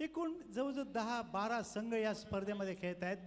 एकूण जवळजवळ 10-12 संघ या स्पर्धेमध्ये खेळत आहेत.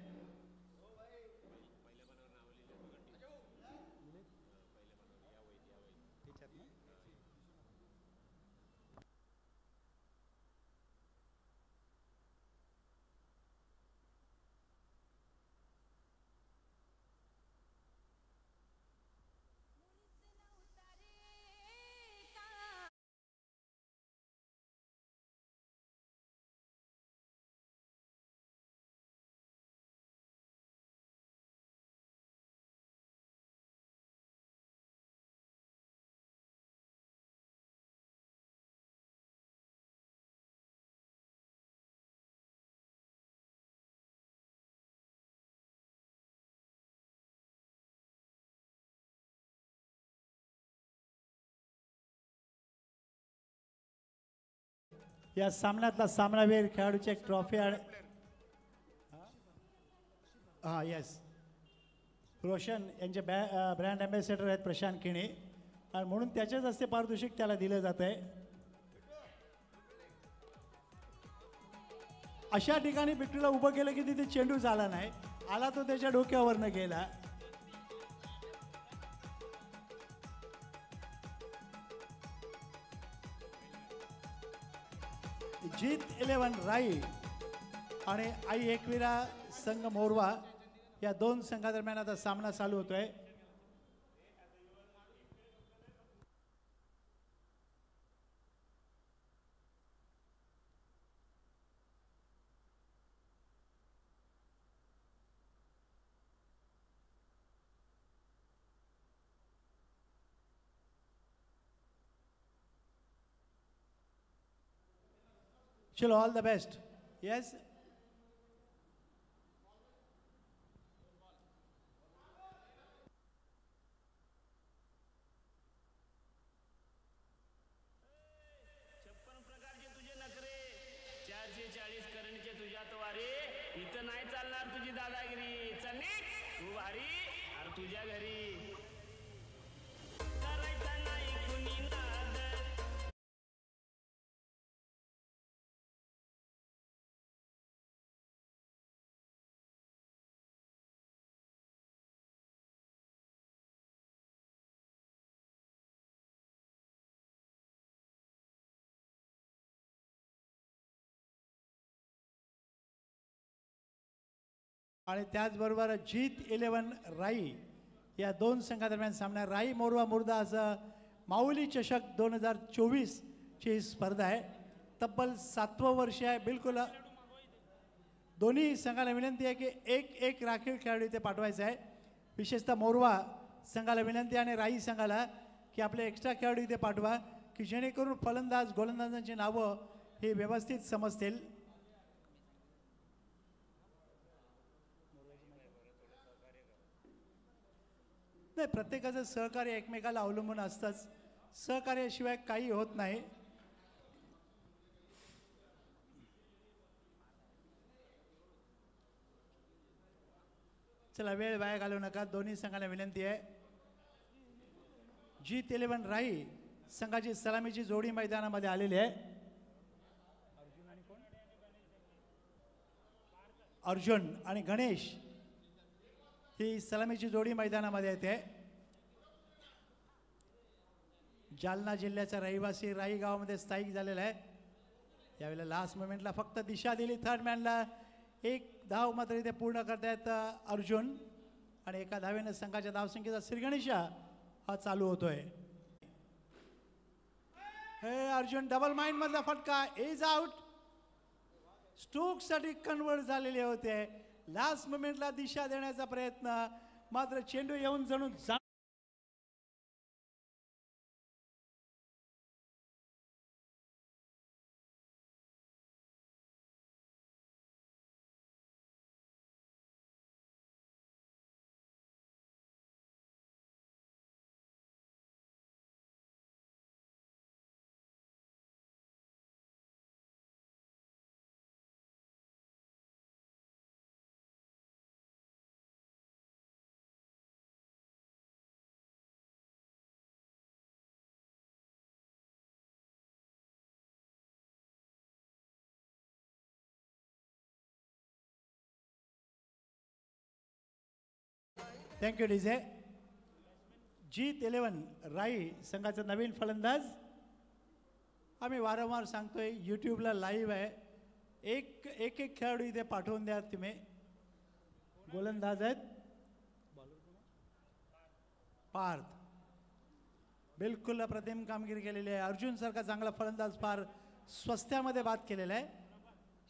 या सामन्यातला सामनावीर खेळाडूची एक ट्रॉफी आणि हां येस रोशन यांचे ब्रँड अँबॅसेडर आहेत प्रशांत किणी आणि म्हणून त्याच्याच हस्ते पारितोषिक त्याला दिलं जात आहे. अशा ठिकाणी विक्रीला उभं केलं की तिथे चेंडू झाला नाही, आला तो त्याच्या डोक्यावरनं गेला. जीत 11 राई आणि आई एकविरा संघ मोरवा या दोन संघादरम्यान आता सामना चालू होतोय. चलो ऑल द बेस्ट. येस इथं नाही चालणार तुझी दादागिरी. चल निघ तू भारी अरे तुझ्या घरी करायचा नाही कुणी नाद. आणि त्याचबरोबर जीत 11 राई या दोन संघादरम्यान सामना. राई मोरवा मुर्दा असं माऊली चषक 2024 ची स्पर्धा आहे. तब्बल 7वं वर्ष आहे. बिलकुल दोन्ही संघाला विनंती आहे की एक एक राखीव खेळाडू इथे पाठवायचा आहे. विशेषतः मोरवा संघाला विनंती आणि राई संघाला की आपले एक्स्ट्रा खेळाडू इथे पाठवा की जेणेकरून फलंदाज गोलंदाजांची नावं हे व्यवस्थित समजतील. नाही, प्रत्येकाचं सहकार्य एकमेकाला अवलंबून असतंच. सहकार्याशिवाय काही होत नाही. चला वेळ वाया घालवू नका. दोन्ही संघाला विनंती आहे. जीत 11 राई संघाची सलामीची जोडी मैदानामध्ये आलेली आहे. अर्जुन आणि गणेश ही सलामीची जोडी मैदानामध्ये येते. जालना जिल्ह्याचा रहिवासी राई गावामध्ये स्थायिक झालेला आहे. यावेळेला लास्ट मोमेंटला फक्त दिशा दिली थर्ड मॅनला. एक धाव मात्र इथे पूर्ण करतायत अर्जुन आणि एका धावेनं संघाच्या धावसंख्येचा श्रीगणेशा हा चालू होतोय. हे अर्जुन डबल माइंड मधला फटका इज आउट. स्ट्रोकसाठी कन्वर्ट झालेले होते. लास्ट मोमेंटला दिशा देण्याचा प्रयत्न मात्र चेंडू येऊन जणू थँक्यू डीजे. जीत 11 राई संघाचा नवीन फलंदाज. आम्ही वारंवार सांगतोय यूट्यूबला लाईव्ह आहे. एक एक खेळाडू इथे पाठवून द्या तुम्ही. गोलंदाज आहेत पार्थ, बिलकुल अप्रतिम कामगिरी केलेली आहे. अर्जुन सारखा चांगला फलंदाज फार स्वस्त्यामध्ये बाद केलेला आहे.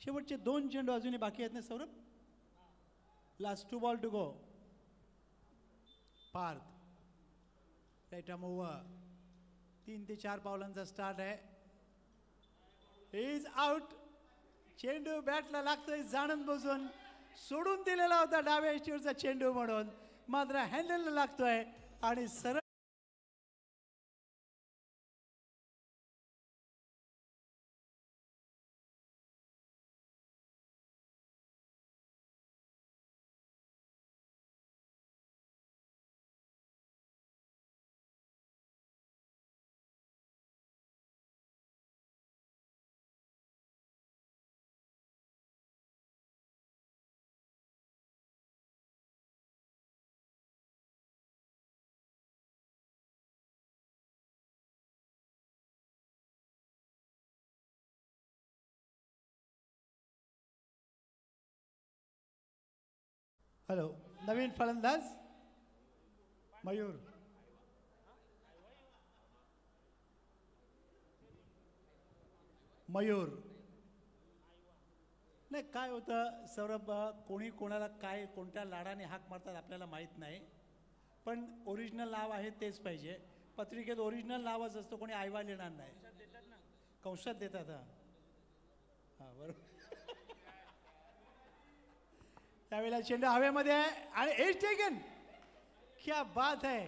शेवटचे 2 चेंडू अजूनही बाकी आहेत ना Saurabh. Last 2 ball to go. Parth right arm over. 3 ते 4 पावलांचा स्टार्ट आहे. Is out. चेंडू बॅटला लागतोय जाणून बसून. सोडून दिलेला होता डाव्या इष्टीवरचा चेंडू म्हणून, मात्र हँडलला लागतोय आणि सरळ. हॅलो, नवीन फलंदाज मयूर. मयूर नाही, काय होतं सौरभ, कोणी कोणाला काय कोणत्या लाडाने हाक मारतात आपल्याला माहीत नाही, पण ओरिजिनल नाव आहे तेच पाहिजे. पत्रिकेत ओरिजिनल नावच असतं, कोणी आयवाल येणार नाही. कंशात देतात. हां बरोबर. त्यावेळेला चेंडू हवेमध्ये आहे आणि एज टेकन. क्या बात है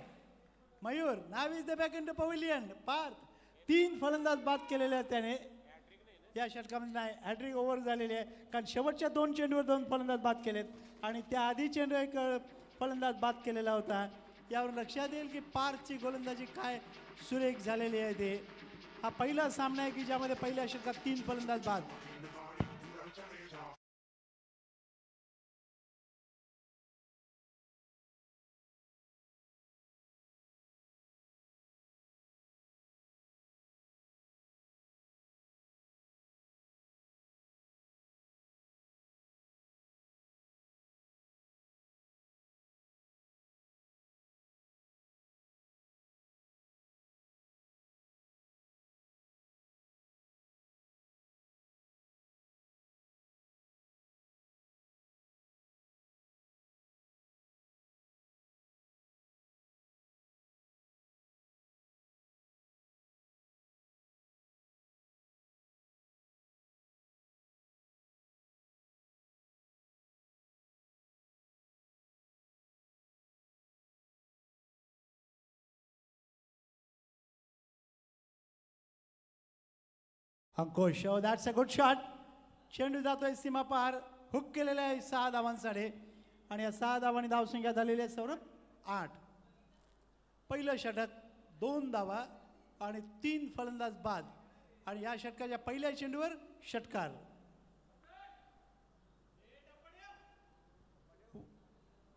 Mayur. Now is the back in the pavilion. Parth 3 फलंदाज बाद केलेले आहेत त्याने या षटकामध्ये. नाही, हॅट्रिक ओव्हर झालेली आहे, कारण शेवटच्या 2 चेंडूवर 2 फलंदाज बाद केलेत आणि त्याआधी चेंडू एक फलंदाज बाद केलेला होता. यावर लक्षात येईल की पार्थची गोलंदाजी काय सुरेख झालेली आहे. ते हा पहिला सामना आहे की ज्यामध्ये पहिल्या षटकात 3 फलंदाज बाद. अंकुश, दॅट्स अ गुड शॉट. चेंडू जातोय सीमा पार. हुक केलेला आहे 6 धावांसाठी आणि या 6 धावांनी धावसंख्या झालेली आहे सौरभ 8. पहिलं षटक 2 धावा आणि 3 फलंदाज बाद आणि या षटकाच्या पहिल्या चेंडूवर षटकार.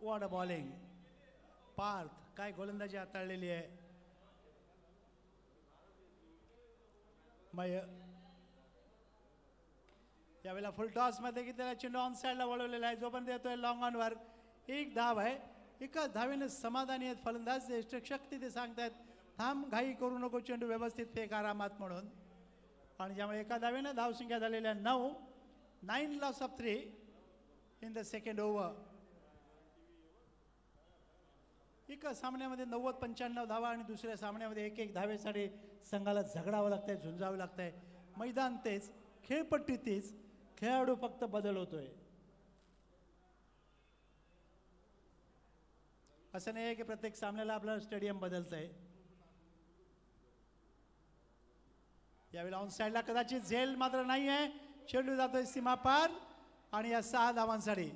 What a bowling. पार्थ काय गोलंदाजी हाताळलेली आहे. यावेळेला फुल टॉसमध्ये की त्याला चेंडू ऑन साईडला वळवलेला आहे. जोपर्यंत येतोय लॉंग ऑनवर. 1 धाव आहे. एकाच धावेने समाधानी आहेत फलंदाज. शक्ती ते सांगतायत थांब, घाई करू नको, चेंडू व्यवस्थित फेक आरामात म्हणून. आणि ज्यामुळे एका धावेनं धावसंख्या झालेल्या 9. 9 loss of 3 in the second over. एका सामन्यामध्ये 90-95 धावा आणि दुसऱ्या सामन्यामध्ये 1-1 धावेसाठी संघाला झगडावं लागतंय, झुंजावं लागतंय. मैदान तेच, खेळपट्टी तीच, खेळाडू फक्त बदल होतोय. असं नाही आहे की प्रत्येक सामन्याला आपलं स्टेडियम बदलतंय. यावेळेला ऑन साईडला कदाचित झेल मात्र नाही आहे. चेंडू जातोय सीमा पार आणि या 6 धावांसाठी.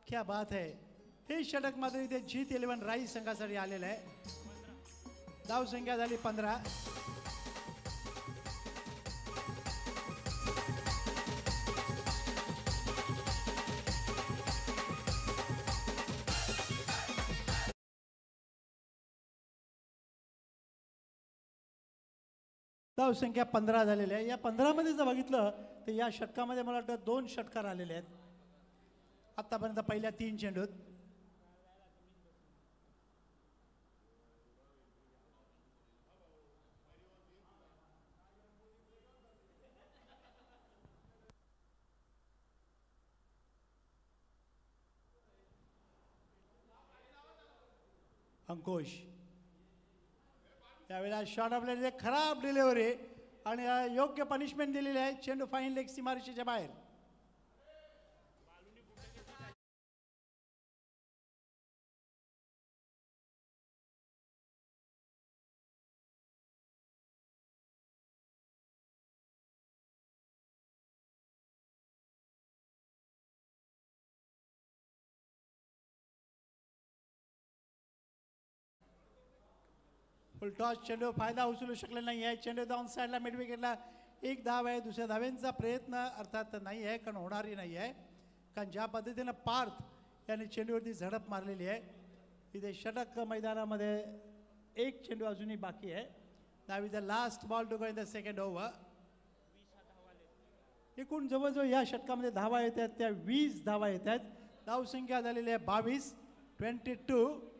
क्या बात है. हे षटक मात्र इथे जीत 11 राई संघासाठी आलेलं आहे. धावसंख्या झाली 15. धावसंख्या 15 झालेली आहे. या 15मध्ये जर बघितलं तर या षटकामध्ये मला वाटतं 2 षटकार आलेले आहेत आत्तापर्यंत पहिल्या 3 चेंडूत. अंकुश यावेळेला शॉट आपल्याला खराब डिलिव्हरी आणि योग्य पनिशमेंट दिलेली आहे. चेंडू फाईन लेग सीमारेषेच्या बाहेर. फुलटॉस चेंडू फायदा उचलू शकले नाही आहे. चेंडू डाऊन साईडला मिड विकेटला एक धाव आहे. दुसऱ्या धावेंचा प्रयत्न अर्थात नाही आहे कारण होणारही नाही आहे कारण ज्या पद्धतीनं पार्थ यांनी चेंडूवरती झडप मारलेली आहे. इथे षटक मैदानामध्ये एक चेंडू अजूनही बाकी आहे. Now is the last ball to go in the second over. एकूण जवळजवळ या षटकामध्ये धावा येत आहेत त्या 20 धावा येत आहेत. धावसंख्या झालेली आहे 22 22.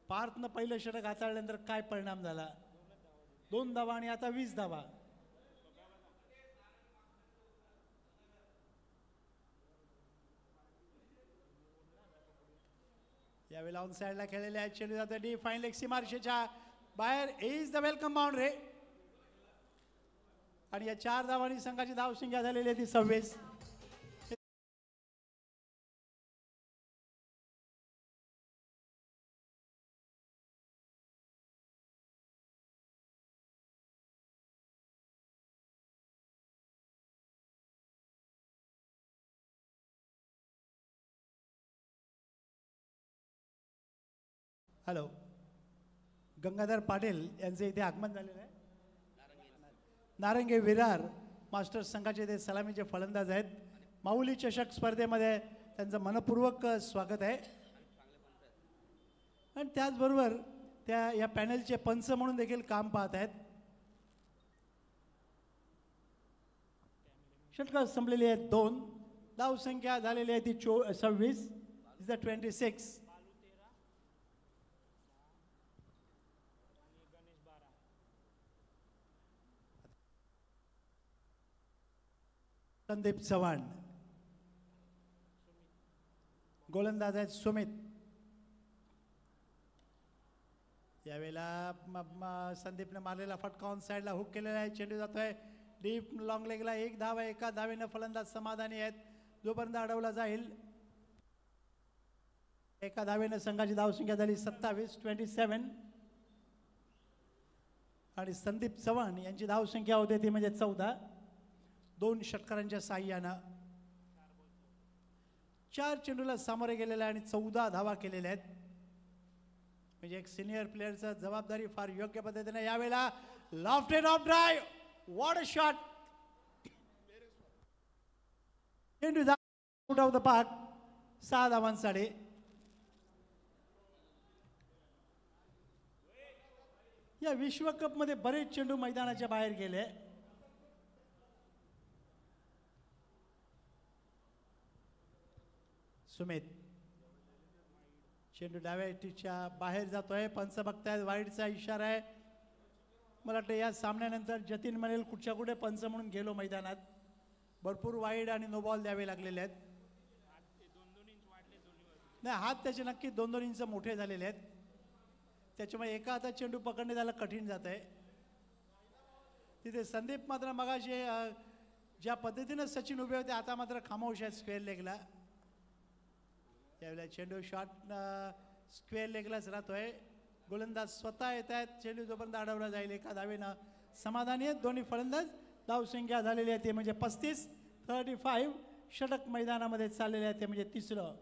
पार्थनं पहिलं षटक हाताळल्यानंतर काय परिणाम झाला? 2 धावा आणि आता 20 धावा. यावेळेला ऑन साईडला खेळलेले आहेत. चेंडू जातो डी फाईन लेग सीमारेषेच्या बाहेर. इज द वेलकम बाउंड्री आणि या 4 धावांनी संघाची धावसंख्या झालेली आहे ती 26. हॅलो, गंगाधर पाटील यांचे इथे आगमन झालेलं आहे. नारंगे विरार मास्टर्स संघाचे ते सलामीचे फलंदाज आहेत. माऊली चषक स्पर्धेमध्ये त्यांचं मनपूर्वक स्वागत आहे. आणि त्याचबरोबर त्या या पॅनलचे पंच म्हणून देखील काम पाहत आहेत. षटकं संपलेली आहेत 2. धावसंख्या झालेली आहे ती 26 इज द 26. संदीप चव्हाण गोलंदाज आहेत. सुमित यावेळेला संदीपने मारलेला फटका ऑन साईडला हुक केलेला आहे. चेंडू जातोय डीप लॉंग लेगला. 1 धाव आहे. एका धावेनं फलंदाज समाधानी आहेत. जोपर्यंत अडवला जाईल एका धावेनं संघाची धावसंख्या झाली 27 27 आणि संदीप चव्हाण यांची धावसंख्या होते ती म्हणजे 14. 2 षटकारांच्या साह्यानं 4 चेंडूला सामोरे गेलेले आणि 14 धावा केलेल्या आहेत. म्हणजे एक सिनियर प्लेअरचा जबाबदारी फार योग्य पद्धतीने. यावेळेला lofted of drive. What a shot. चेंडू आउट ऑफ द पार्क. 6 धावांसाठी. या विश्वकपमध्ये बरेच चेंडू मैदानाच्या बाहेर गेले. सुमित चेंडू डाव्या टीच्या बाहेर जातोय. पंच बघतायत. वाईडचा इशारा आहे. मला वाटतं या सामन्यानंतर जतीन म्हणेल कुठच्या कुठे पंच म्हणून गेलो मैदानात. भरपूर वाईड आणि नो बॉल द्यावे लागलेले आहेत. नाही, हात त्याचे नक्की 2-2 इंच मोठे झालेले आहेत. त्याच्यामुळे एका हातात चेंडू पकडणे त्याला कठीण जात आहे. तिथे संदीप मात्र मगाशी ज्या पद्धतीनं सचिन उभे होते आता मात्र खामोश आहेत स्क्वेअर लेगला. त्यावेळेला चेंडू शॉट स्क्वेअर लेगलाच राहतोय. गोलंदाज स्वतः येत आहेत. चेंडू जोपर्यंत अडवला जाईल एका धावेनं समाधानी आहेत दोन्ही फलंदाज. धावसंख्या झालेली आहे ते म्हणजे 35 35. षटक मैदानामध्ये चाललेले आहे ते म्हणजे 3रं.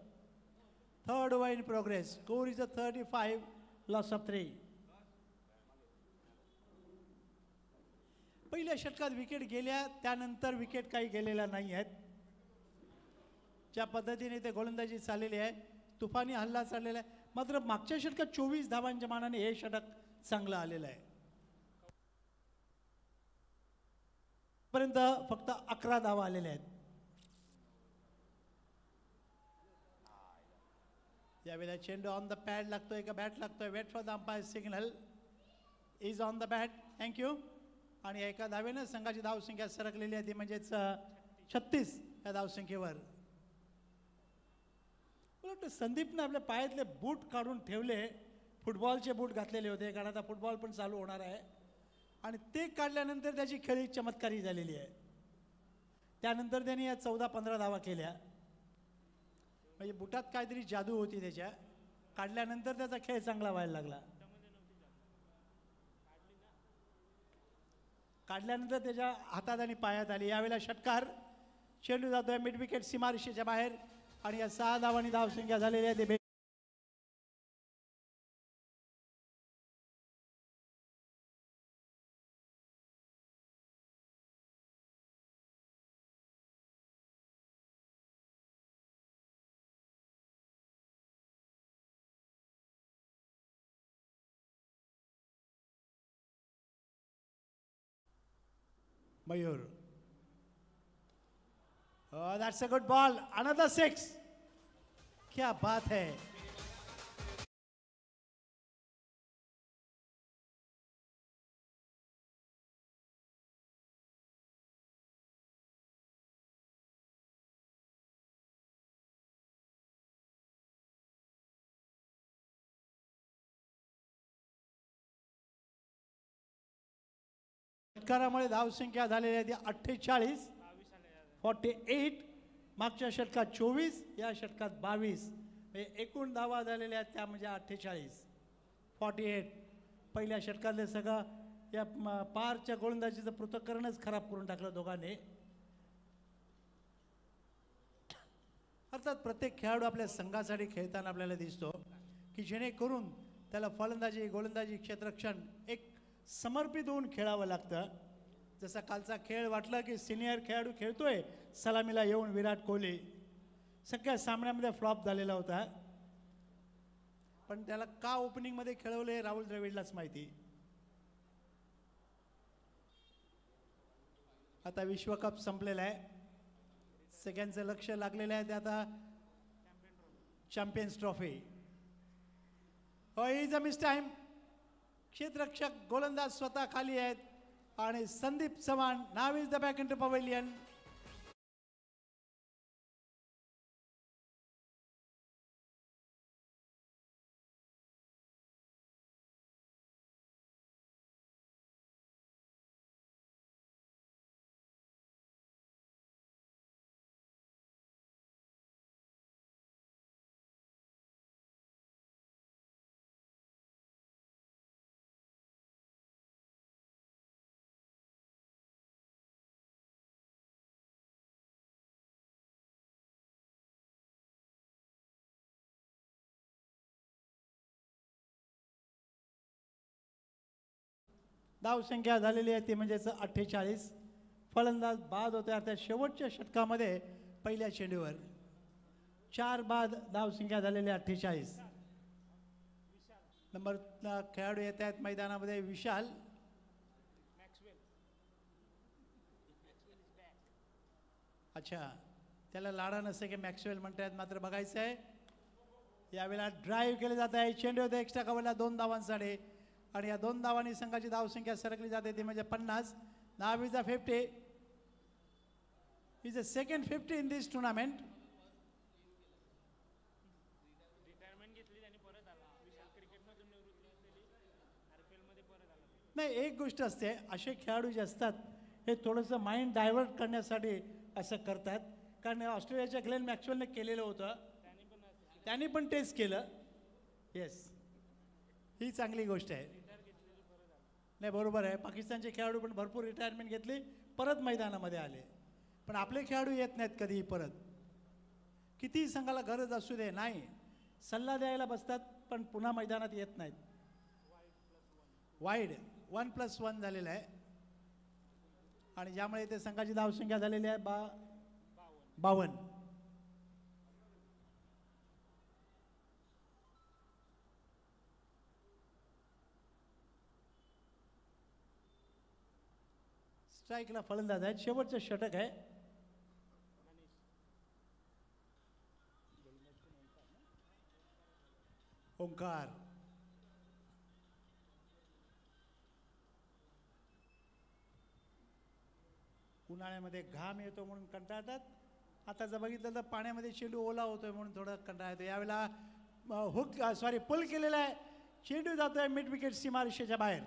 3rd over in progress. Score is 35 loss of 3. पहिल्या षटकात विकेट गेल्या त्यानंतर विकेट काही गेलेल्या नाही आहेत. ज्या पद्धतीने ते गोलंदाजी चाललेली आहे तुफानी हल्ला चाललेला आहे. मात्र मागच्या षटकात 24 धावांच्या मानाने हे षटक चांगलं आलेलं आहे. पर्यंत फक्त 11 धावा आलेल्या आहेत. यावेळेला चेंडू ऑन द पॅड लागतोय का बॅट लागतोय. Wait for the umpire signal. Is on the bat. Thank you. आणि एका धावेनं संघाची धावसंख्या सरकलेली आहे ती म्हणजेच 36 या धावसंख्येवर. उलट संदीपने आपल्या पायातले बूट काढून ठेवले. फुटबॉलचे बूट घातलेले होते कारण आता फुटबॉल पण चालू होणार आहे आणि ते काढल्यानंतर त्याची खेळी चमत्कारी झालेली आहे. त्यानंतर त्यांनी या 14-15 धावा केल्या. म्हणजे बुटात काहीतरी जादू होती त्याच्या. काढल्यानंतर त्याचा खेळ चांगला व्हायला लागला. काढल्यानंतर त्याच्या हातात आणि पायात आली. यावेळेला षटकार. चेंडू जातोय मिड विकेट सीमारेषेच्या बाहेर आणि या 6 धावांनी धावसंख्या झालेली आहे. ते Mayur. That's a good ball. Another 6. क्या बात है. षटकारामुळे धावसंख्या झालेली आहे ती 48. 48. मागच्या षटकात 24. या षटकात 22. म्हणजे एकूण धावा झालेल्या आहेत त्या म्हणजे 48. 48. पहिल्या षटकातले सगळं या पारच्या गोलंदाजीचं पृथक्करणच खराब करून टाकलं दोघांनी. अर्थात प्रत्येक खेळाडू आपल्या संघासाठी खेळताना आपल्याला दिसतो की जेणेकरून त्याला फलंदाजी गोलंदाजी क्षेत्ररक्षण एक समर्पित होऊन खेळावं लागतं. जसा कालचा खेळ वाटला की सिनियर खेळाडू खेळतोय सलामीला येऊन विराट कोहली. सगळ्या सामन्यामध्ये फ्लॉप झालेला होता पण त्याला का ओपनिंगमध्ये खेळवले राहुल द्रविडलाच माहिती. आता विश्वकप संपलेला आहे. सगळ्यांचं लक्ष लागलेलं आहे ते आता champions trophy. Is a miss time. क्षेत्ररक्षक गोलंदाज स्वतः खाली आहेत आणि Sandeep Chavan now is the back in to pavilion. धावसंख्या झालेली आहे ती म्हणजेच 48. फलंदाज बाद होते अर्थात शेवटच्या षटकामध्ये पहिल्या चेंडूवर 4 बाद धावसंख्या झालेली 48. नंबर खेळाडू येत आहेत मैदानामध्ये. विशाल. अच्छा त्याला लाडा नसे की मॅक्सवेल म्हणतायत मात्र बघायचं आहे. यावेळेला ड्राईव्ह केले जात आहे. चेंडू होते एक्स्ट्रा कव्हरला 2 धावांसाठी आणि या 2 धावांनी संघाची धावसंख्या सरकली जाते ती म्हणजे 50. Now is a 50. Is a second 50 in this tournament. नाही एक गोष्ट असते असे खेळाडू जे असतात हे थोडंसं माइंड डायव्हर्ट करण्यासाठी असं करतात. कारण ऑस्ट्रेलियाच्या ग्लेन मॅक्सवेलने केलेलं होतं. त्यांनी पण टेस्ट केलं. येस ही चांगली गोष्ट आहे. नाही बरोबर आहे. पाकिस्तानचे खेळाडू पण भरपूर रिटायरमेंट घेतली परत मैदानामध्ये आले पण आपले खेळाडू येत नाहीत कधीही परत. कितीही संघाला गरज असू दे नाही सल्ला द्यायला बसतात पण पुन्हा मैदानात येत नाहीत. वाईड 1+1 झालेलं आहे आणि ज्यामुळे ते संघाची धावसंख्या झालेली आहे 52. स्ट्राईकला फलंदाज आहेत. शेवटचं षटक आहे. ओंकार उन्हाळ्यामध्ये घाम येतो म्हणून कंटाळतात. आता जर बघितलं तर पाण्यामध्ये चेंडू ओला होतोय म्हणून थोडं कंटाळा येतो. यावेळेला पुल केलेला आहे. चेंडू जातोय मिड विकेट सीमारेषेच्या बाहेर.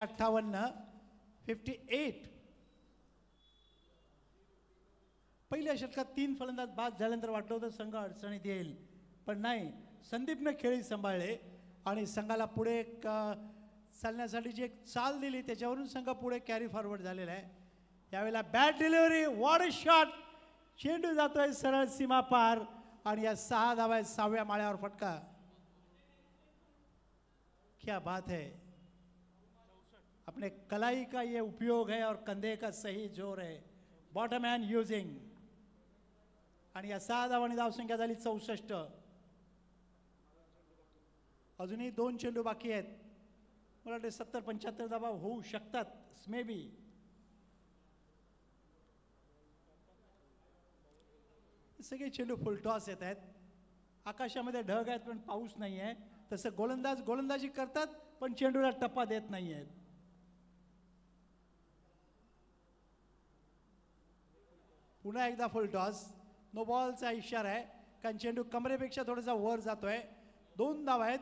अठ्ठावन्न 58. पहिल्या षटकात 3 फलंदाज बाद झाल्यानंतर वाटलं होतं संघ अडचणीत येईल, पण नाही. संदीपने खेळी सांभाळले आणि संघाला पुढे चालण्यासाठी जी एक चाल दिली त्याच्यावरून संघ पुढे कॅरी फॉरवर्ड झालेला आहे. यावेळेला bat delivery, what a shot. चेंडू जातोय सरळ सीमा पार आणि या 6 धावा आहेत. 6व्या माळ्यावर फटका. क्या बात है. अपने कलाई का ये उपयोग है और कंधे का सही जोर है. Bottom hand using. आणि या 6 धावांनी धावसंख्या झाली 64. अजूनही 2 चेंडू बाकी आहेत. मला वाटते 70-75 धावा होऊ शकतात मे बी. सगळे चेंडू फुलटॉस येत आहेत. आकाशामध्ये ढग आहेत पण पाऊस नाही आहे. तसं गोलंदाज गोलंदाजी करतात पण चेंडूला टप्पा देत नाही आहेत. पुन्हा एकदा फुल टॉस. नो बॉलचा इशारा आहे कारण चेंडू कमरेपेक्षा थोडासा वर जातोय. 2 धावा आहेत.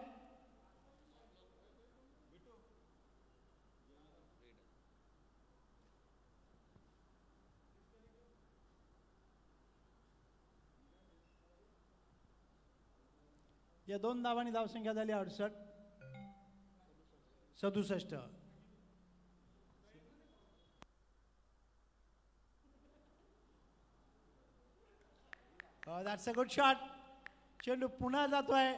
या 2 धावांनी धावसंख्या झाली 67. That's a good shot. चेंडू पुन्हा जातोय.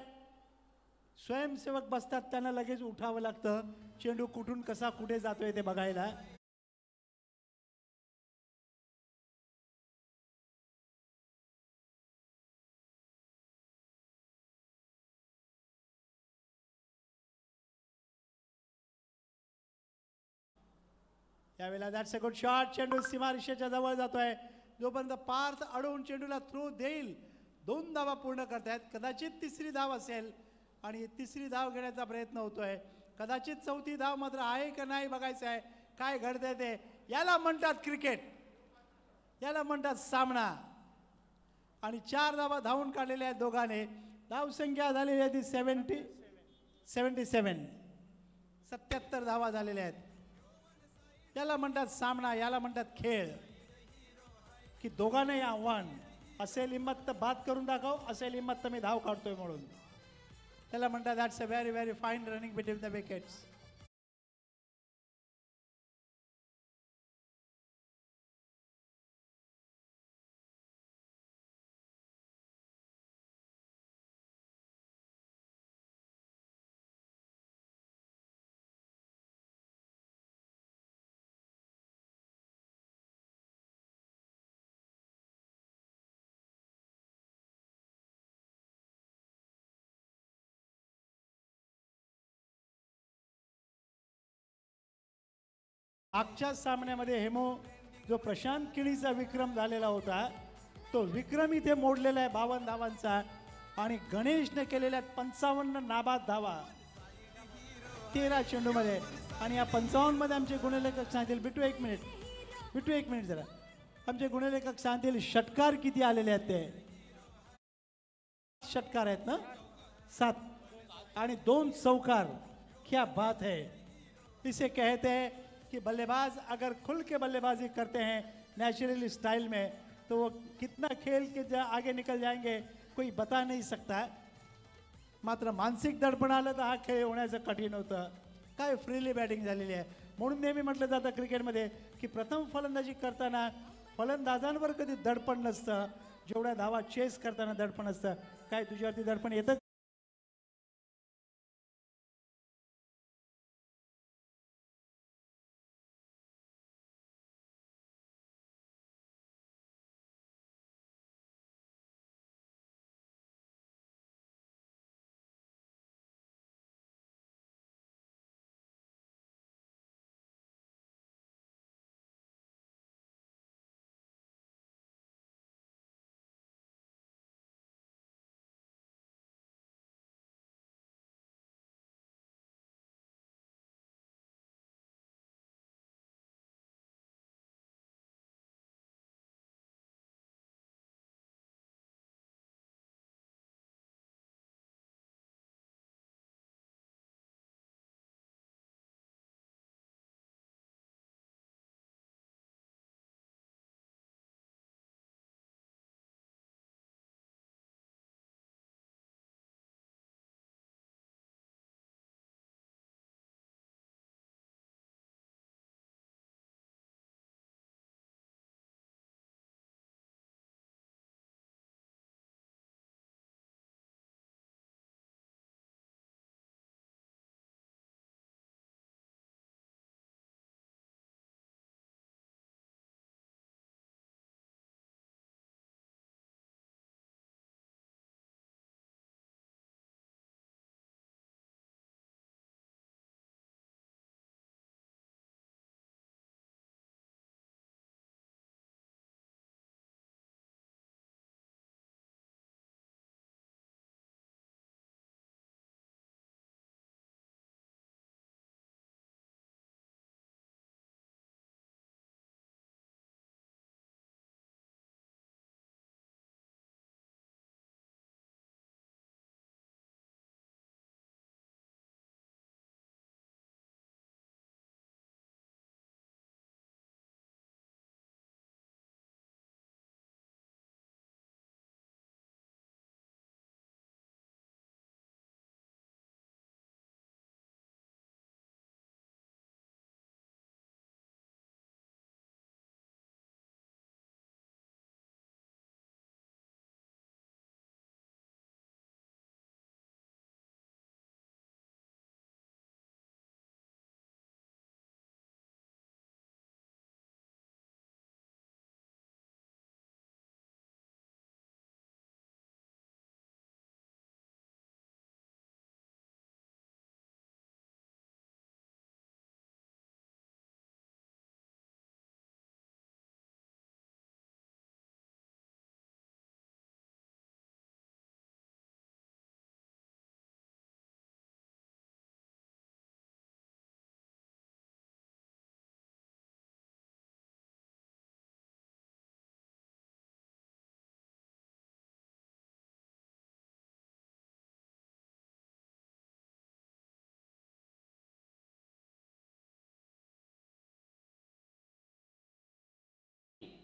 स्वयंसेवक बसतात त्यांना लगेच उठावं लागतं चेंडू कुठून कसा कुठे जातोय ते बघायला. यावेळेला दॅट्स अ गुड शॉट. चेंडू सीमारेषेच्या जवळ जातोय. जोपर्यंत पार्थ अडवून चेंडूला थ्रो देईल 2 धावा पूर्ण करतायत. कदाचित 3री धाव असेल आणि 3री धाव घेण्याचा प्रयत्न होतोय. कदाचित 4थी धाव मात्र आहे का नाही बघायचं आहे. काय घडतंय ते. याला म्हणतात क्रिकेट. याला म्हणतात सामना. आणि 4 धावा धावून काढलेल्या आहेत दोघांनी. धावसंख्या झालेली आहे ती 77 धावा झालेल्या आहेत. याला म्हणतात सामना. याला म्हणतात खेळ. की दोघांनाही आव्हान. असेल हिंमत तर बाद करून दाखव, असेल हिंमत तर मी धाव काढतोय म्हणून. त्याला म्हणतात that's a very very fine running between the wickets. मागच्या सामन्यामध्ये हेमो जो प्रशांत किणीचा विक्रम झालेला होता तो विक्रम इथे मोडलेला आहे 52 धावांचा. आणि गणेशने केलेल्या 55 नाबाद धावा 13 चेंडूमध्ये. आणि या 55 मध्ये आमचे गुणलेखक सांगतील बिटू एक मिनिट जरा. आमचे गुणलेखक सांगतील षटकार किती आलेले आहेत ते. षटकार आहेत ना 7 आणि 2 चौकार. क्या बात है. इसे कहते हैं कि बल्लेबाज अगर खुल के बल्लेबाजी करते हैं नेचुरली स्टाइल में तो वो कितना खेल के आगे निकल जाएंगे कोई बता नहीं सकता. मात्र मानसिक दडपण आलं तर हा खेळ होण्याचं कठीण होतं. काय फ्रीली बॅटिंग झालेली आहे. म्हणून नेहमी म्हटलं जातं क्रिकेटमध्ये की प्रथम फलंदाजी करताना फलंदाजांवर कधी दडपण नसतं, जेवढ्या धावा चेस करताना दडपण असतं. काय तुझ्यावरती दडपण येतं?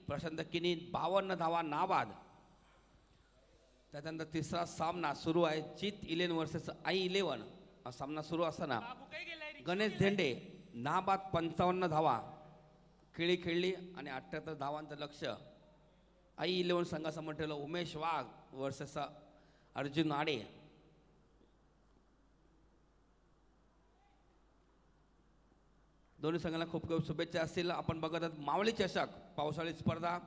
प्रशांत किनी 52 धावा नाबाद. त्याच्यानंतर तिसरा सामना सुरू आहे जीत 11 वर्सेस आई 11. हा सामना सुरू असताना गणेश धेंडे नाबाद 55 धावा खेळली आणि 78 धावांचं लक्ष आई 11 संघासमोर ठेवलं. उमेश वाघ वर्सेस अर्जुन आडे. दोन्ही संघाला खूप खूप शुभेच्छा असतील. आपण बघत आहात मावळी चषक पावसाळी स्पर्धा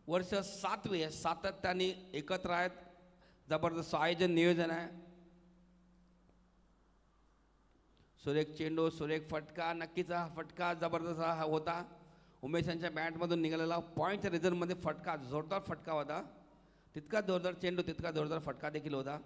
वर्ष 7वे सातत्याने एकत्र आहेत. जबरदस्त आयोजन नियोजन आहे. सुरेख चेंडू सुरेख फटका नक्कीच हा फटका जबरदस्त हा होता. उमेश यांच्या बॅटमधून निघालेला पॉईंटच्या रिझल्टमध्ये फटका जोरदार फटका होता. तितका जोरदार चेंडू तितका जोरदार फटका देखील होता.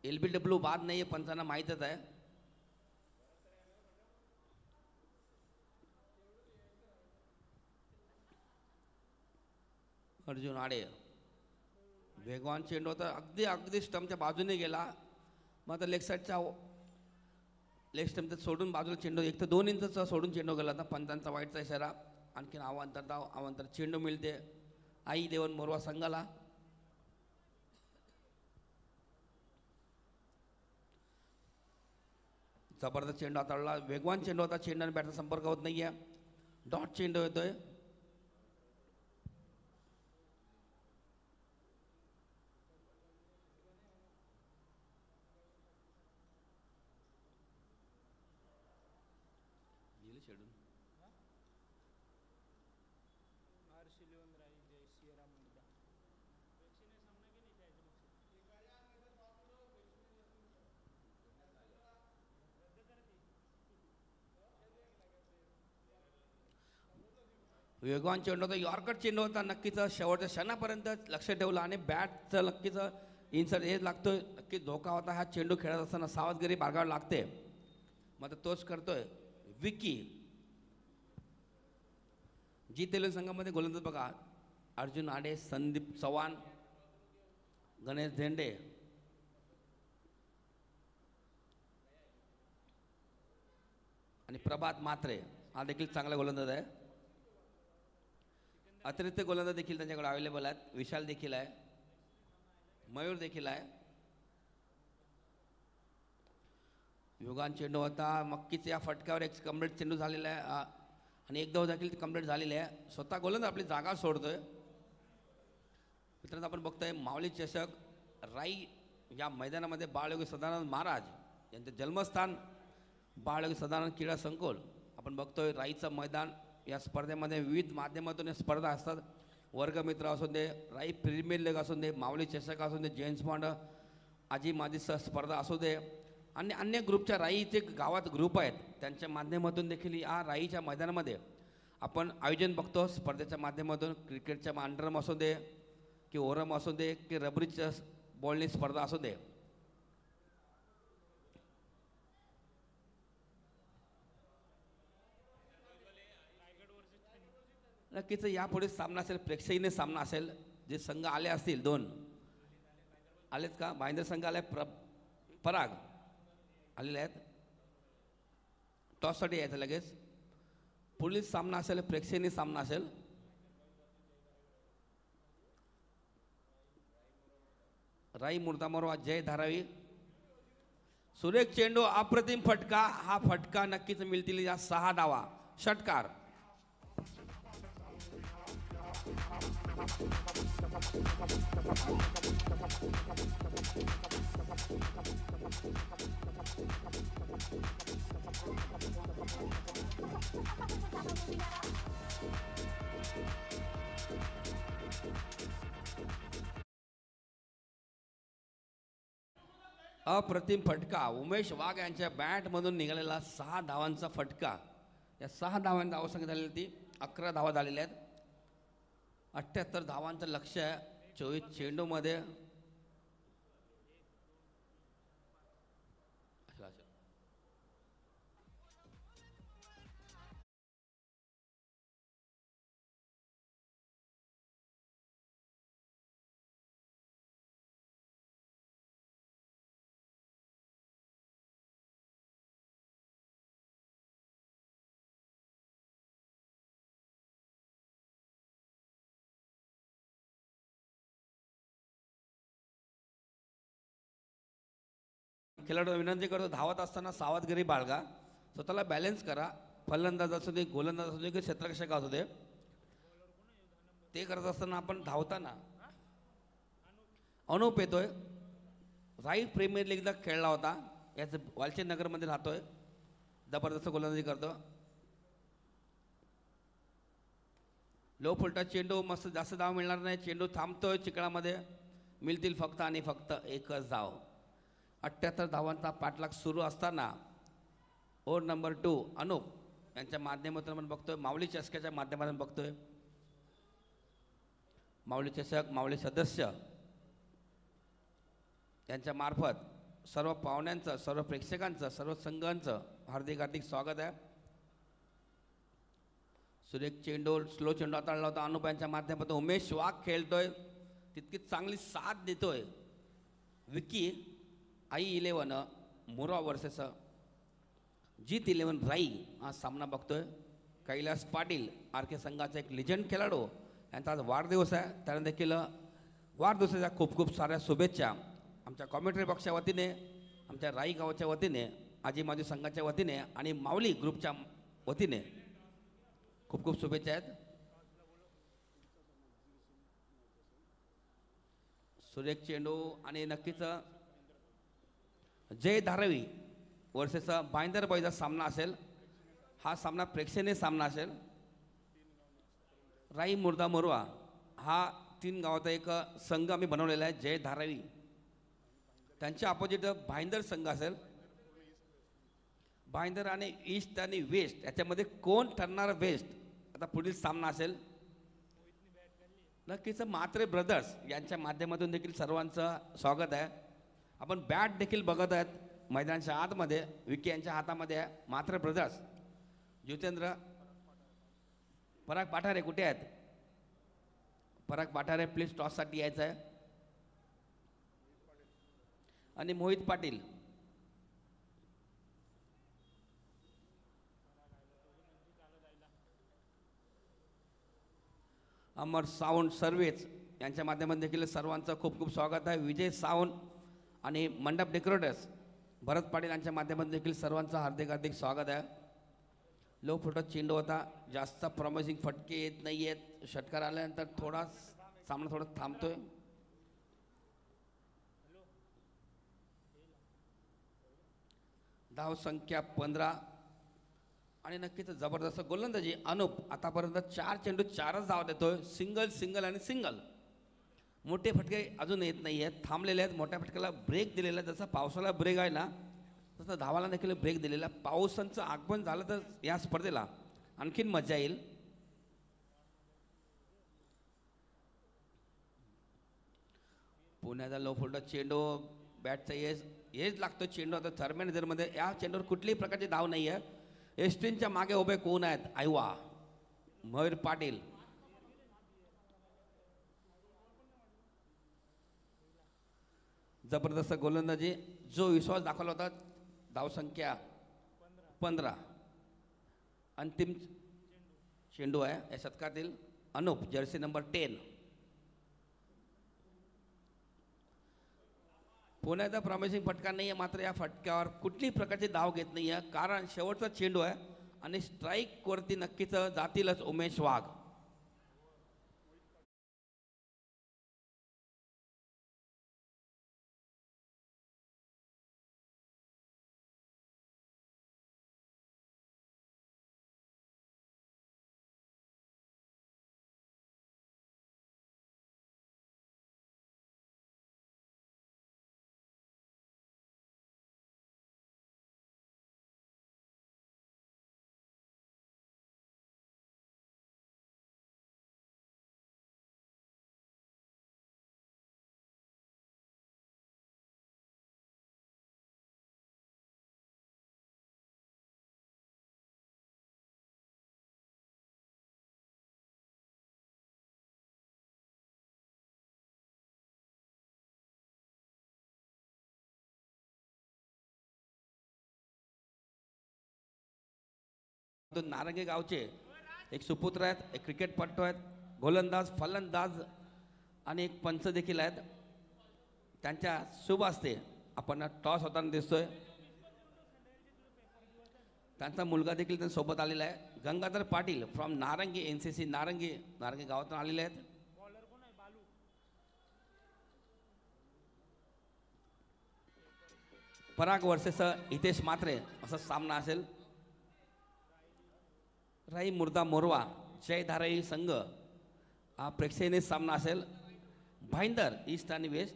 LBW बाद नाही आहे पंचांना माहीतच आहे. अर्जुन आडे वेगवान चेंडू होता. अगदी स्टंपच्या बाजूने गेला. मग आता लेग स्टंपचा सोडून बाजूला चेंडू 1 ते 2 इंच सोडून चेंडू गेला होता. पंचांचा वाईटचा इशारा आणखीन अवांतर चेंडू मिळते आई इलेव्हन मोरवा संघाला. जबरदस्त चेंडू हाताळला, वेगवान चेंडू होता, चेंडू आणि बॅटचा संपर्क होत नाहीये. डॉट चेंडू येतोय. वेगवान चेंडू होता, यॉर्कर चेंडू होता, नक्कीच शेवटच्या क्षणापर्यंत लक्ष ठेवलं आणि बॅटचं नक्कीच इन्सर्ट हे लागतोय, नक्कीच धोका होता. हा चेंडू खेळत असताना सावधगिरी बाळगावी लागते. मग तोच करतोय विकी. जी तेलुगू संघामध्ये गोलंदाज बघा, अर्जुन आडे, संदीप चव्हाण, गणेश धेंडे, आणि प्रभात म्हात्रे हा देखील चांगला गोलंदाज आहे. अतिरिक्त गोलंदाज देखील त्यांच्याकडे अवेलेबल आहेत. विशाल देखील आहे, मयूर देखील आहे. योगान चेंडू होता, नक्कीच या फटक्यावर एक कंप्लीट चेंडू झालेला आहे आणि एक धाव देखील कंप्लीट झालेली आहे. स्वतः गोलंदाज आपली जागा सोडतोय. मित्रांनो, आपण बघतोय माऊली चषक राई या मैदानामध्ये बाळयोगी सदानंद महाराज यांचे जन्मस्थान बाळयोगी सदानंद क्रीडा संकुल. आपण बघतोय राईचं मैदान. या स्पर्धेमध्ये विविध माध्यमातून या स्पर्धा असतात. वर्गमित्र असू दे, राई प्रीमियर लीग असू दे, माऊली चषक असू दे, जेम्स बॉन्ड आजी माजी स्पर्धा असू दे, आणि अन्य ग्रुपच्या राईचे गावात ग्रुप आहेत, त्यांच्या माध्यमातून देखील या राईच्या मैदानामध्ये आपण आयोजन बघतो. स्पर्धेच्या माध्यमातून क्रिकेटच्या अंडरम असू दे की ओरम असू दे की रबरीच्या बॉलनी स्पर्धा असू दे. नक्कीच यापुढे सामना असेल, प्रेक्षणीय सामना असेल. जे संघ आले असतील, 2 आलेत का? भाईंदर संघ आलाय, पराग आलेले आहेत. टॉससाठी यायचं लगेच. पुढील सामना असेल, प्रेक्षणीय सामना असेल. राई मुर्दामोरवा जय धारावी. सुरेख चेंडू, अप्रतिम फटका. हा फटका नक्कीच मिळतील या 6 डावा. षटकार. अप्रतिम फटका. उमेश वाघ यांच्या बॅटमधून निघालेला 6 धावांचा फटका. या 6 धावांची धावसंख्या झालेली ती 11 धावा झालेल्या आहेत. 78 धावांचं लक्ष्य आहे 24 चेंडूमध्ये. खेळाडू विनंती करतो, धावत असताना सावधगिरी बाळगा, स्वतःला बॅलन्स करा. फलंदाज असू दे, गोलंदाज असू दे की क्षेत्ररक्षक असू दे, ते करत असताना आपण धावताना अनुप येतोय. राई प्रीमियर लीगला खेळला होता, याचं वालचंद नगरमध्ये राहतोय. जबरदस्त गोलंदाजी करतो. लो फुलटा चेंडू, मस्त जास्त धाव मिळणार नाही. चेंडू थांबतोय चिकळामध्ये. मिळतील फक्त आणि फक्त 1च धाव. 78 धावांचा पाठलाग सुरू असताना ओव्हर नंबर 2 अनुप यांच्या माध्यमातून आपण बघतोय, माऊली चषकाच्या माध्यमातून बघतोय. माऊली चषक, माऊली सदस्य यांच्या मार्फत सर्व पाहुण्यांचं, सर्व प्रेक्षकांचं, सर्व संघांचं हार्दिक हार्दिक स्वागत आहे. सुरेख चेंडू, स्लो चेंडू हाताळला होता अनुप यांच्या माध्यमातून. उमेश वाघ खेळतोय, तितकी चांगली साथ देतोय. विकी आई 11 मोरवा वर्सेस जीत 11 राई हा सामना बघतोय. कैलास पाटील आर के संघाचा एक लिजंड खेळाडू यांचा आज वाढदिवस आहे. त्यांना देखील वाढदिवसाच्या खूप खूप साऱ्या शुभेच्छा आमच्या कॉमेंट्री बॉक्सच्या वतीने, आमच्या राई गावाच्या वतीने, आजी माजी संघाच्या वतीने आणि माऊली ग्रुपच्या वतीने खूप खूप शुभेच्छा आहेत. सुरेख चेंडू आणि नक्कीच जय धारावी वर्सेस बाईंदर बॉयचा सामना असेल. हा सामना प्रेक्षणीय सामना असेल. राई मुर्दा मोरवा हा 3 गावाचा एक संघ आम्ही बनवलेला आहे. जय धारावी त्यांच्या अपोजिट भाईंदर संघ असेल. भाईंदर आणि ईस्ट आणि वेस्ट याच्यामध्ये कोण ठरणार बेस्ट आता पुढील सामना असेल. नक्कीच म्हात्रे ब्रदर्स यांच्या माध्यमातून देखील सर्वांचं स्वागत आहे. आपण बॅट देखील बघत आहेत मैदानाच्या आतमध्ये. विकी यांच्या हातामध्ये आहे म्हात्रे ब्रदर्स. जितेंद्र पराग पाठारे कुठे आहेत? पराग पाठारे प्लीज टॉससाठी यायचं आहे. आणि मोहित पाटील अमर सावंत सर्वेच यांच्या माध्यमातून देखील सर्वांचं खूप खूप स्वागत आहे. विजय सावंत आणि मंडप डेकोरेटर्स भरत पाटील यांच्या माध्यमातून देखील सर्वांचं हार्दिक हार्दिक स्वागत आहे. लो फुटत चेंडू होता. जास्त प्रॉमिसिंग फटके येत नाही आहेत. षटकार आल्यानंतर थोडा सामना थोडा थांबतोय. धाव संख्या 15 आणि नक्कीच जबरदस्त गोलंदाजी अनुप. आतापर्यंत 4 चेंडू 4च धाव देतोय. सिंगल सिंगल आणि सिंगल. मोठे फटके अजून येत नाही आहेत. थांबलेले आहेत. मोठ्या फटक्याला ब्रेक दिलेला आहे. जसा पावसाला ब्रेक आहे ना तसं धावाला देखील ब्रेक दिलेला. पावसाचं आगमन झालं तर या स्पर्धेला आणखीन मजा येईल. पुण्याचा लो फुलटा चेंडू बॅटचा एज लागतो चेंडू. आता थर्मेनजरमध्ये या चेंडूवर कुठलीही प्रकारची धाव नाही आहे. एस्ट्रीनच्या मागे उभे कोण आहेत? आयवा मयूर पाटील. जबरदस्त गोलंदाजी. जो विश्वास दाखवला होता. धावसंख्या 15. अंतिम चेंडू आहे या शतकातील. Anup Jersey number 10. पुण्याचा प्रॉमिसिंग फटका नाही आहे. मात्र या फटक्यावर कुठलीही प्रकारची धाव घेत नाही आहे. कारण शेवटचा चेंडू आहे आणि स्ट्राईकवरती नक्कीच जातीलच उमेश वाघ. नारंगी गावचे एक सुपुत्र आहेत. एक क्रिकेटपटू आहेत. गोलंदाज फलंदाज आणि एक पंच देखील आहेत. त्यांच्या शुभ असते आपण टॉस होताना दिसतोय. त्यांचा मुलगा देखील त्यांच्या सोबत आलेला आहे. गंगाधर पाटील फ्रॉम नारंगी NCC नारंगी गावातून आलेले आहेत. पराग वर्सेस हितेश म्हात्रे असा सामना असेल. राई मुर्दा मोरवा जय धारावी संघ हा प्रेक्षणीय सामना असेल. भाईंदर ईस्ट आणि वेस्ट.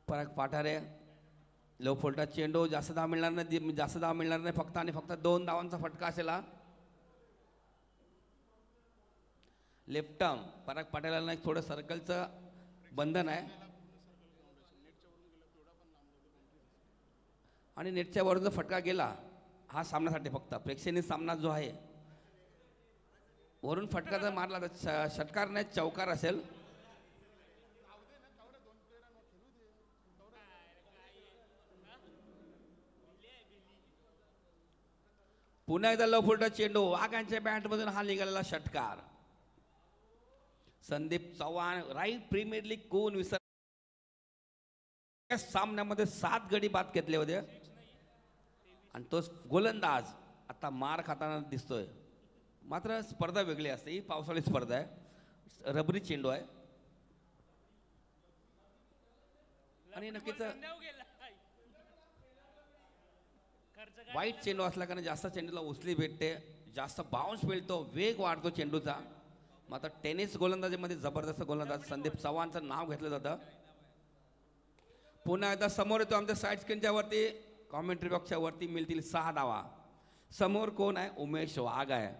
पराग पाठारे लो फोल्टा चेंडू. जास्त धाव मिळणार नाही. फक्त आणि फक्त 2 धावांचा फटका असेल हा. लेफ्ट टर्म पराग पाठारेला एक थोडं सर्कलचं बंधन आहे आणि नेटच्या वरून फटका गेला. हा सामन्यासाठी फक्त प्रेक्षणीय सामना जो आहे. वरून फटका जर मारला तर षटकार नाही चौकार असेल. पुन्हा एकदा लवफुलटा चेंडू वाघांच्या बॅटमधून हा निघालेला षटकार. Sandeep Chavan right premier league कोण विसर सामन्यामध्ये 7 गडी बाद घेतले होते आणि तो गोलंदाज आता मार खाताना दिसतोय. मात्र स्पर्धा वेगळी असते, ही पावसाळी स्पर्धा आहे, रबरी चेंडू आहे आणि नक्कीच वाईट चेंडू असल्या कारण जास्त चेंडूला उचली भेटते, जास्त बाउन्स मिळतो, वेग वाढतो चेंडूचा. मात्र टेनिस गोलंदाजीमध्ये जबरदस्त गोलंदाज संदीप चव्हाणचं नाव घेतलं जातं. पुन्हा एकदा समोर येतो आमच्या साईड स्क्रीनच्या वरती, कॉमेंट्री बॉक्सच्या वरती मिळतील 6 धावा. समोर कोण आहे? उमेश वाघ आहे.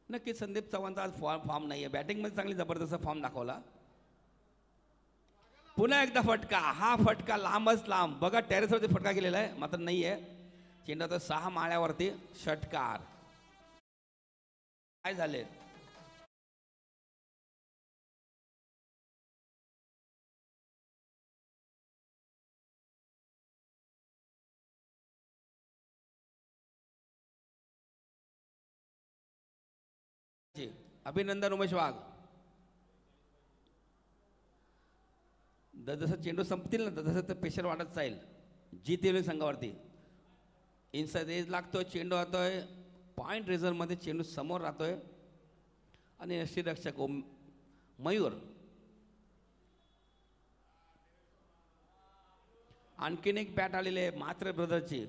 नक्की संदीप चव्हाणचा आज फॉर्म नाही आहे, बॅटिंगमध्ये चांगली जबरदस्त फॉर्म दाखवला. पुन्हा एकदा फटका, हा फटका लांबच लांब बघा, टेरेसवरती फटका केलेला आहे मात्र नाही आहे. चेंडू तर 6 माळ्यावरती षटकार. काय झाले? अभिनंदन उमेश वाघ. जसं चेंडू संपतील ना तसं ते प्रेशर वाढत जाईल जीत येईल संघावरती. इनसाइड एज लागतोय, चेंडू राहतोय पॉइंट रिझर्व्हमध्ये, चेंडू समोर राहतोय आणि यष्टीरक्षक मयूर आणखीन एक बॅट आलेली आहे म्हात्रे ब्रदरची.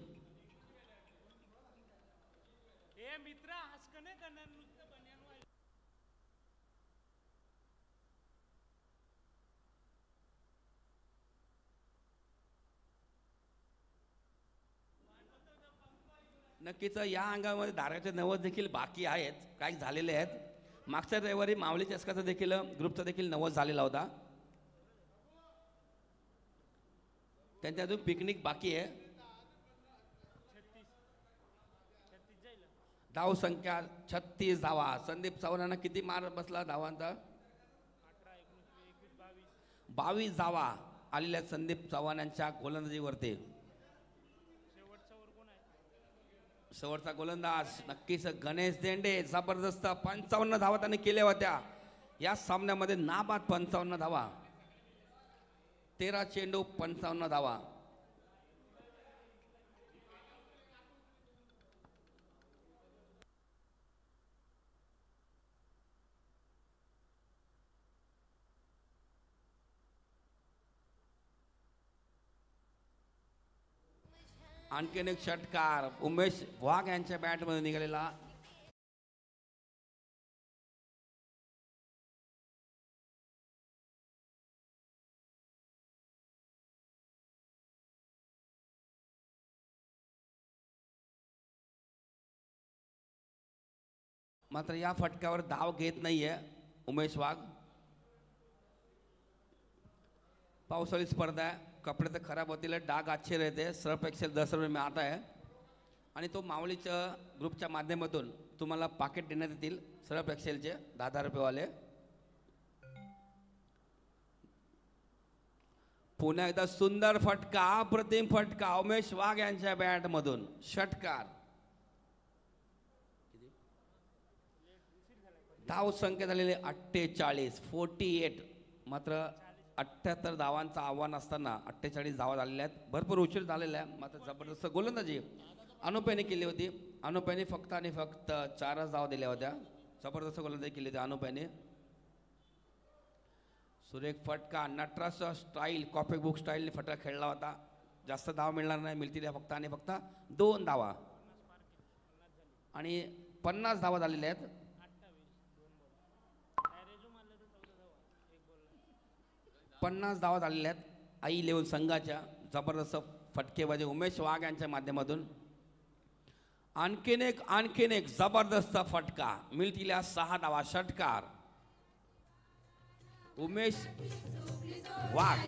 नक्कीच या अंगामध्ये धाराचे 90 देखील बाकी आहेत, काही झालेले आहेत. मागच्या रविवारी मावली चषकाचा देखील ग्रुपचा देखील 90 झालेला होता. त्यांच्या अजून पिकनिक बाकी आहे. धाव संख्या 36 धावा. संदीप चव्हाणांना किती मार बसला धावांचा? 22 धावा आलेल्या संदीप चव्हाणांच्या गोलंदाजीवरती. शेवटचा गोलंदाज नक्कीच गणेश देंडे. जबरदस्त 55 धावा त्यांनी केल्या होत्या या सामन्यामध्ये, नाबाद 55 धावा, 13 चेंडू 55 धावा. आणखीन एक षटकार उमेश वाघ यांच्या बॅटमध्ये निघालेला. मात्र या फटक्यावर धाव घेत नाहीये उमेश वाघ. पावसाळी स्पर्धा है, कपड़े तो खराब होते, डाग अच्छे रहते, सर्फ एक्सेल 10 रुपये में आता है आणि तो मावळीच्या ग्रुपच्या माध्यमातून तुम्हाला पाकिट देण्यात येतील सर्फ एक्सेलचे 10 रुपये वाले. पुन्हा एकदा सुंदर फटका, अप्रतिम फटका उमेश वाघ यांच्या बॅट मधून षटकार. धाव संख्या झालेले 48. मात्र 78 धावांचं आव्हान असताना 48 धावा झालेल्या आहेत. भरपूर उशीर झालेला आहे. मात्र जबरदस्त गोलंदाजी अनुपयाने केली होती. अनुपयाने फक्त आणि फक्त 4च धावा दिल्या होत्या. जबरदस्त गोलंदाजी केली होती अनुपयाने. सुरेख फटका, नटराज स्टाईल, कॉपी बुक स्टाईलने फटका खेळला होता. जास्त धावा मिळणार नाही, मिळतील फक्त आणि फक्त 2 धावा आणि 50 धावा झालेल्या आहेत. 50 धावा झालेल्या आहेत आई लेवल संघाच्या. जबरदस्त फटकेबाजी उमेश वाघ यांच्या माध्यमातून. आणखीन एक जबरदस्त फटका, मिळतील 6 धावा षटकार उमेश वाघ.